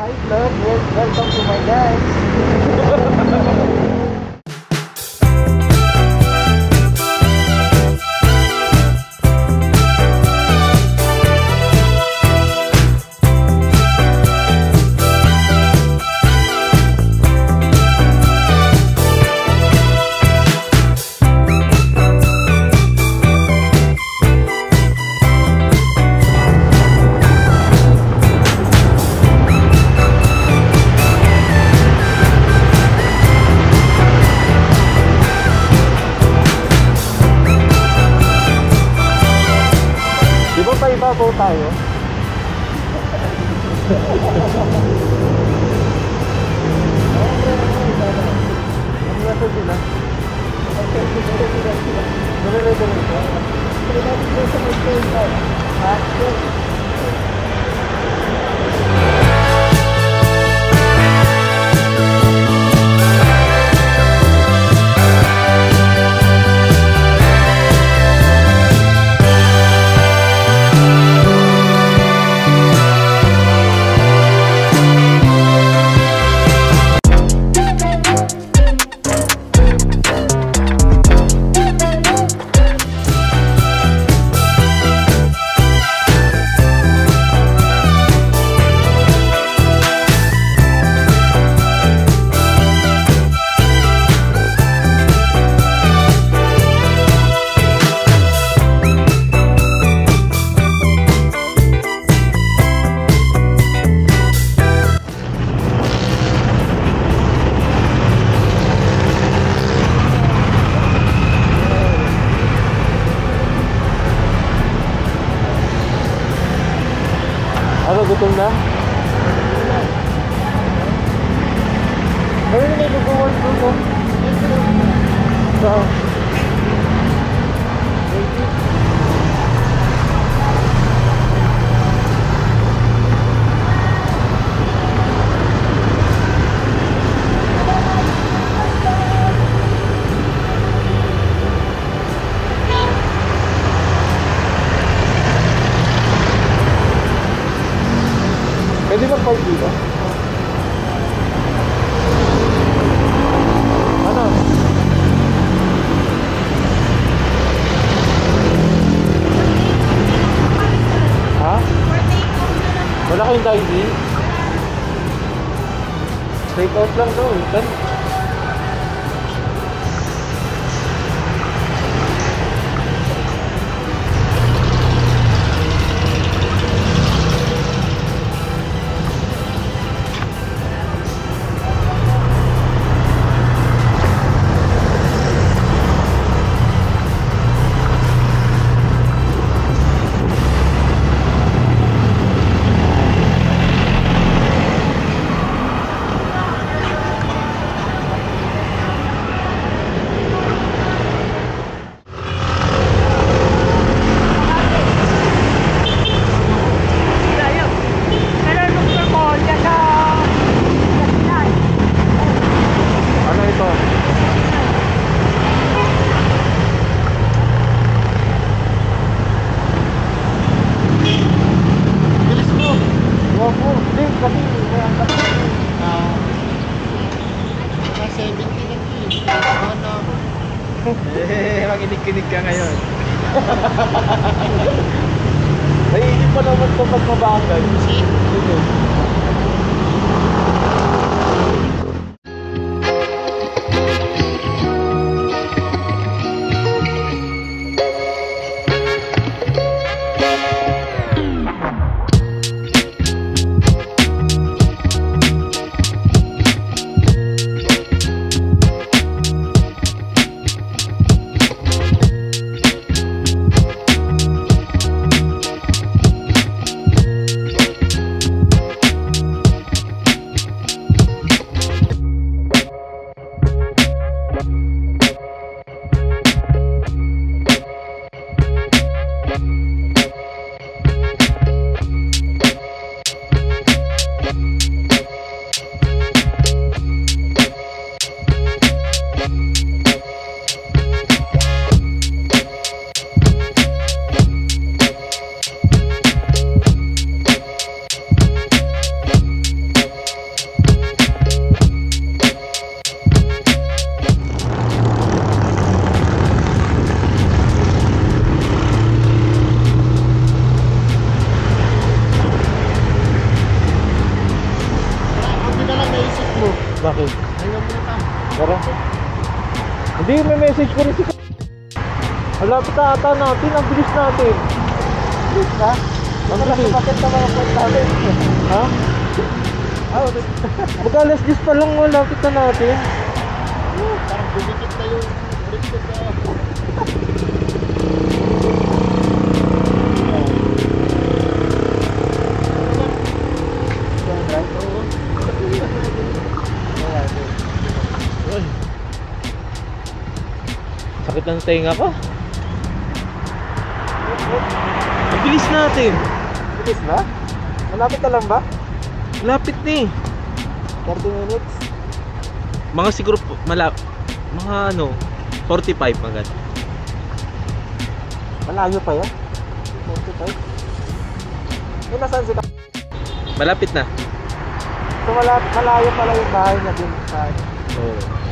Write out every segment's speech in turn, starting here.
Hi vlog, welcome to my guys. Ibabaw tayo. Ang nasa sila. Nare-ready ito. Ano, gutom na? Ayun na, nag-work ko. So, pwede ba park dito? Ano? Ha? Wala kayong dining? Take out lang daw. Makinig-kinig ka ngayon. Naiinip pa naman ito pag mabagal. Bakit? Ayaw mo na. Tara. Hindi, may message ko rin si malapit na ata natin, ang bilis natin. Bilis na? Ang bilis. Bakit na mga point natin? Ha? Mag-alas 10 pa lang, malapit na natin. Parang bumikit na yung ripot na. Sakit ng tenga ko. Ang bilis natin. Bilis na? Malapit na lang ba? Lapit ni. 30 minutes? Mga siguro mga ano 45 agad. Malayo pa yan? 45? Yung nasaan sila? Malapit na. So malayo pala yung bahay niya din sa Oo.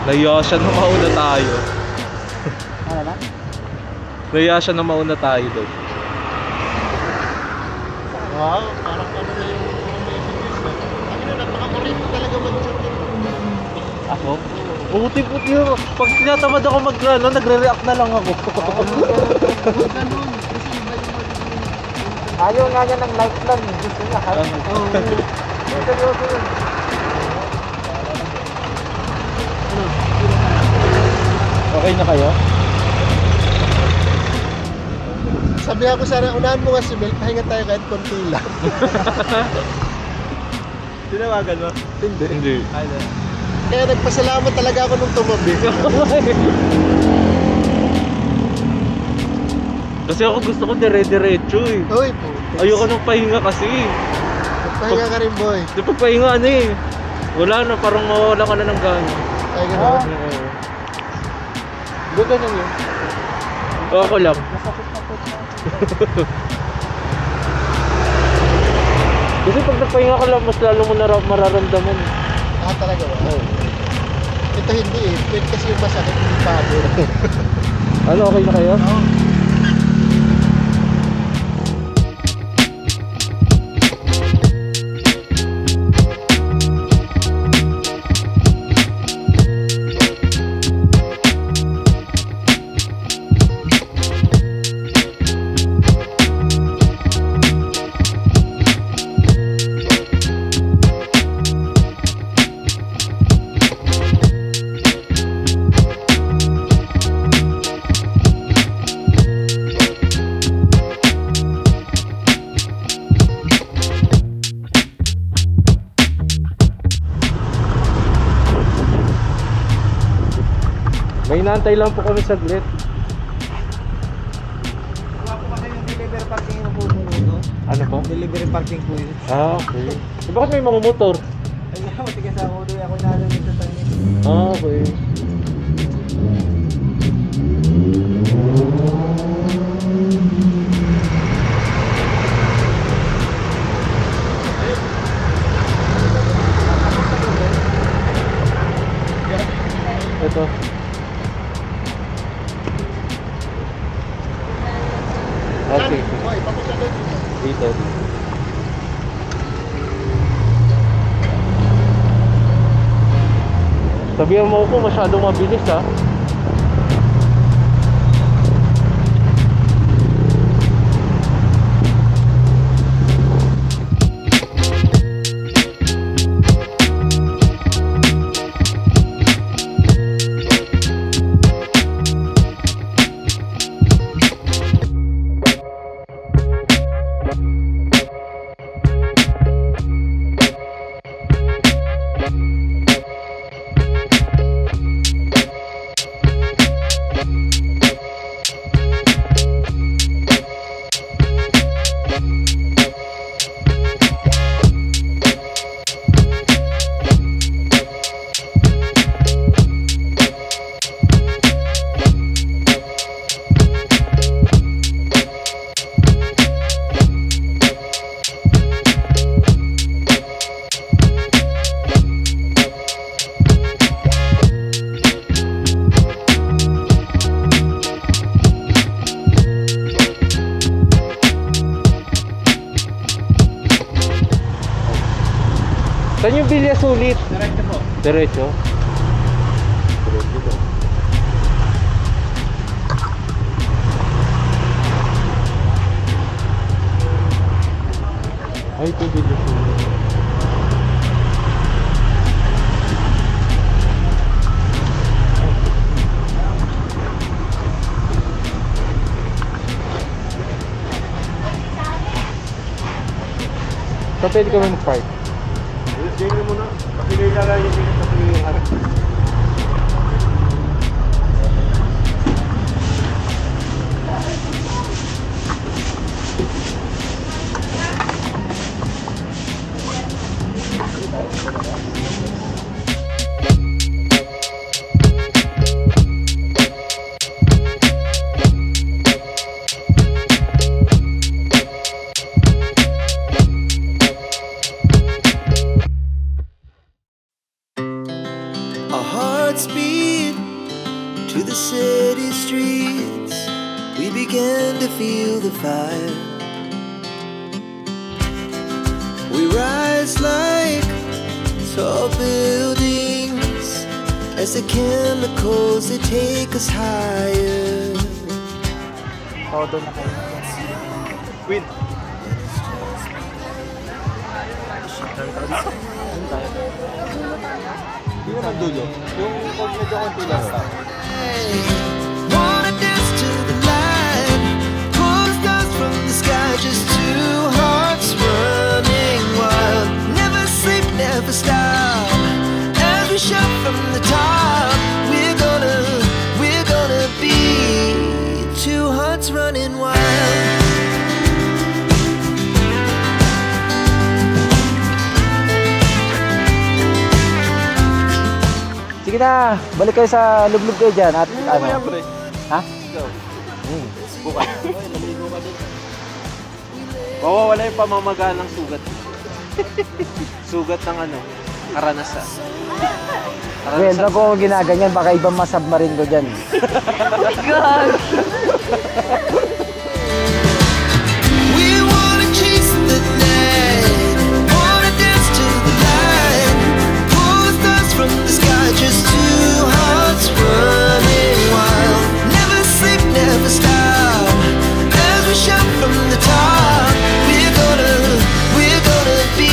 Naiya siya na mauna tayo. ano na? Naiya siya na mauna tayo daw. Wow, parang ano na yung messages na. Ano na, napaka-kurito talaga mag-shoot. Ako? Puti-puti yun. Pag tinatamad ako mag-ano, nagre-react na lang ako. Ganun. Kasi iba yung ayaw nga niya ng life lang. Gusto niya kahit. Oo. Seryoso yun. Okay na kayo? Sabi ako sana, unahan mo nga si Mel, pahinga tayo kahit konti lang. Tinawagan mo? Hindi. Kaya nagpasalamat talaga ako nung tumabi. Kasi ako gusto ko dire-diretso eh. Uy, putis. Ayoko nang pahinga kasi. Pahinga ka rin, boy. Di pag pahinga ano eh. Wala na, parang mawala ka na ng gana. Ay, gano'n. Ba't ganun yun? Ako lang. Masakit na po na. Kasi pag nagpahinga ka lang, mas lalo mo mararamdaman. Ah, talaga ba? Oo. Ito hindi eh. Pwede kasi yung masakit yung pabo. Ano, okay na kayo? Oo. May inaantay lang po kami saglit. Kuha ko kasi yung delivery parking yung pupuno. Ano po? Delivery parking po yun. Ah, okay. Eh, bakit may mga motor? Ay, ako, tiga sa ako doon. Ako nalamig sa tanin. Ah, okay. Ito. Okay. Oh, ipapunta doon. Dito. Sabihan mo ko masyadong mabilis ha. Saan yung Villa Sulit? Diretso po. Diretso. Ay, ito Villa Sulit. Saan pwede kami mag-park? Tingnan mo na. Pakilay na lang yung tingnan sa pilihan. Our hearts beat to the city streets. We began to feel the fire. We rise like tall buildings as the chemicals they take us higher. Todo na kayo. Win. Hindi mo nagdulo. Yung pag medyo konti lang. Wanna dance to the light, pull stars from the sky, just two hearts running wild. Never sleep, never stop. As we shout from the top, we're gonna be two hearts running wild. Sige na, balik kayo sa lublog kayo dyan at ano? pre. Ha? Bukas. Mawawala yung pamamaga ng sugat. Sugat ng ano, karanasan. Well, bago ko ginaganyan, baka ibang masubmarine ko dyan. We wanna chase the night, wanna dance to the light, pull stars from the sky, just two hearts running wild. Never sleep, never stop, as we shout from the top. We're gonna be,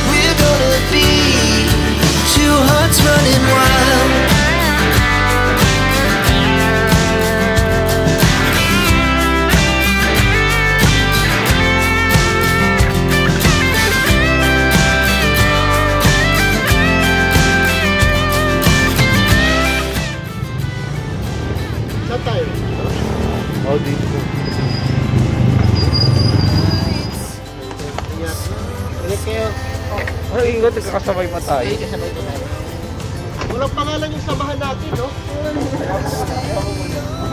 we're gonna be two hearts running wild. Saan tayo? Oh, dito. Ingat kayo. Ano, ingat, kakasabay pa tayo. Walang pangalan yung samahan natin, no?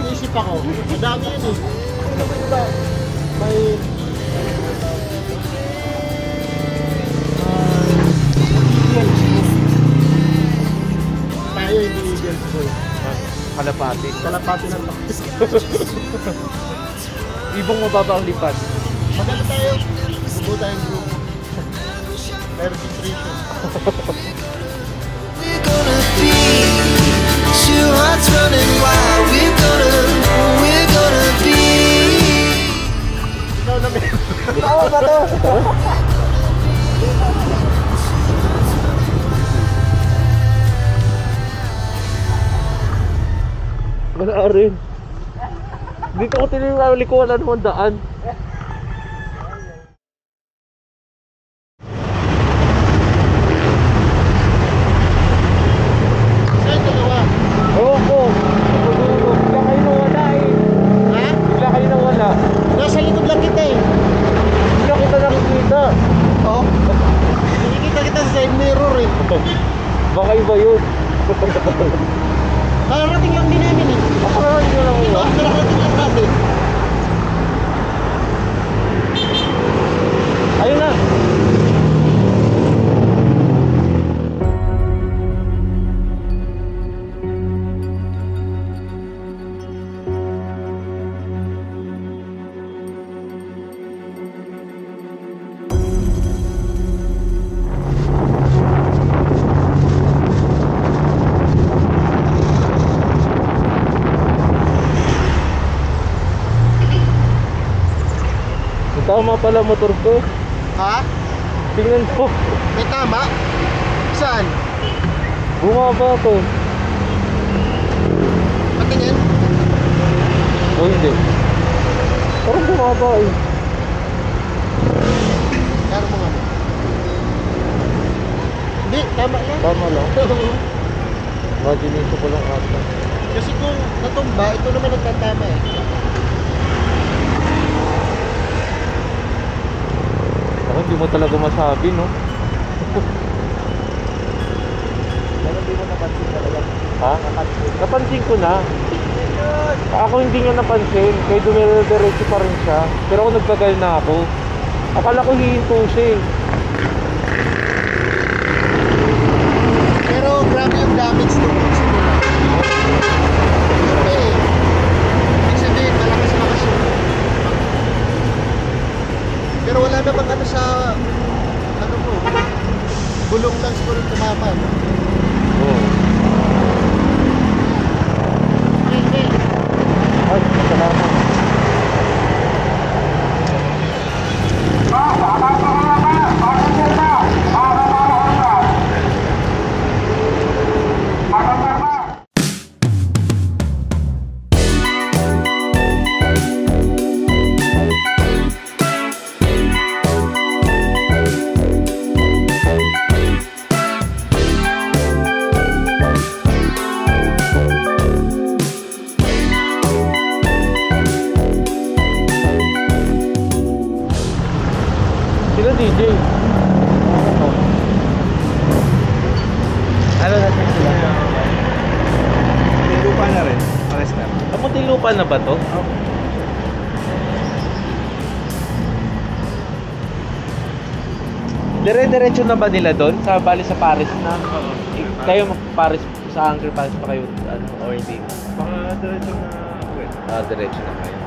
Iisip ako. Madami yun eh. May... tayo hindi Eagles boy. Kalapati. Kalapati ng Ibong mababa ang lipat. maganda tayo. Bubo tayong group. May registration. We're gonna be two hearts running wild. We're gonna be. Ikaw na may... Tama ba to? Wala rin. Dito ko tinilawali ko, wala naman daan. Saan dalawa? Oo po. Bigla kayo nang wala eh. Ha? Bigla kayo nang wala. Nasa likod lang kita eh. Bigla kita nakikita. Oo. Nakikita kita sa side mirror eh. Baka iba yun. Nakarating lang din namin eh. Ako naman yun lang Ito, iba. nakarating lang natin. Tama pala motor ko. Ha? Tingnan po. May tama? Saan? Bumaba to. Patingin? O hindi. Parang bumaba eh. Karo mo nga. Hindi, tama lang. Tama lang. Imagination ko lang ata. Kasi kung natumba, ito naman nagtatama eh. Ako hindi mo talaga masabi, no? Pero hindi mo napansin talaga. Ha? Napansin ko na. Ako hindi niya napansin. Kaya dumiretso pa rin siya. Pero ako nagtagal na ako. Akala ko hihinto siya eh. Pero grabe yung damage nung simula. Okay. Ibig sabihin, malakas yung pero wala namang ano sa ano mo, bulong lang siguro tumama, no? Oo. Okay. Ay, salamat. Sila DJ. Ano natin sila? May lupa na rin. Pares na. Kamunting lupa na ba to? Dire-diretso na ba nila doon? Sa bali sa Paris na? Kayo Paris sa Angkor Paris pa kayo ano or hindi? Baka diretso na uwi. Ah, diretso na kayo.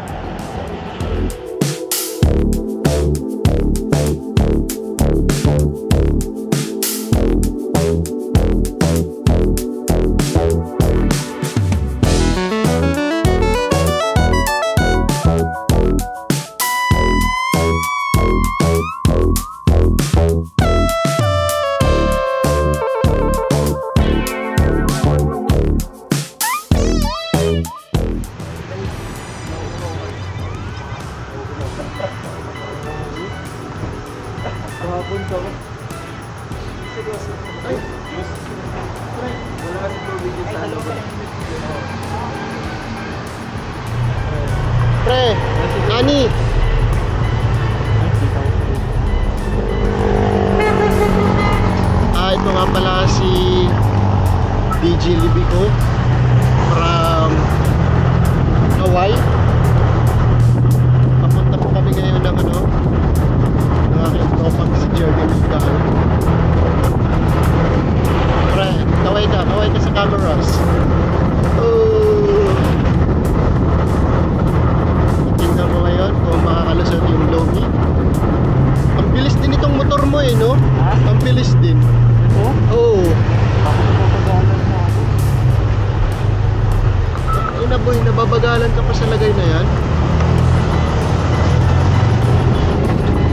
Kahapon ka ba? Seryoso. Ay! Wala kasi tubig yung sa loob. Pre! Ani! Ito nga pala si DJ Libico from Hawaii. Papunta po kami ngayon ng ano, ng aking tropang si Jeremy Migdal. Pre, kaway ka sa cameras. Oh! Tingnan mo ngayon kung makakalusot yung Lomi. Ang bilis din itong motor mo eh, no? Ha? Ang bilis din. Ito? Oo. Bakit ito pagalan na ako? Ina boy, nababagalan ka pa sa lagay na yan.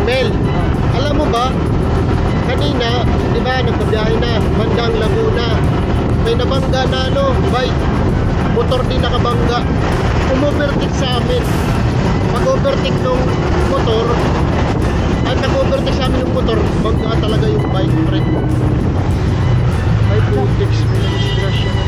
Mel, alam mo ba? Kanina, di ba, nagpabiyahe na, bandang Laguna. May nabangga na ano, bike. Motor din nakabangga. Umovertake sa amin. Pag-overtake ng motor, at nag-overtake sa amin yung motor, bangga talaga yung bike, friend. Ay, putix, may disgrasya na.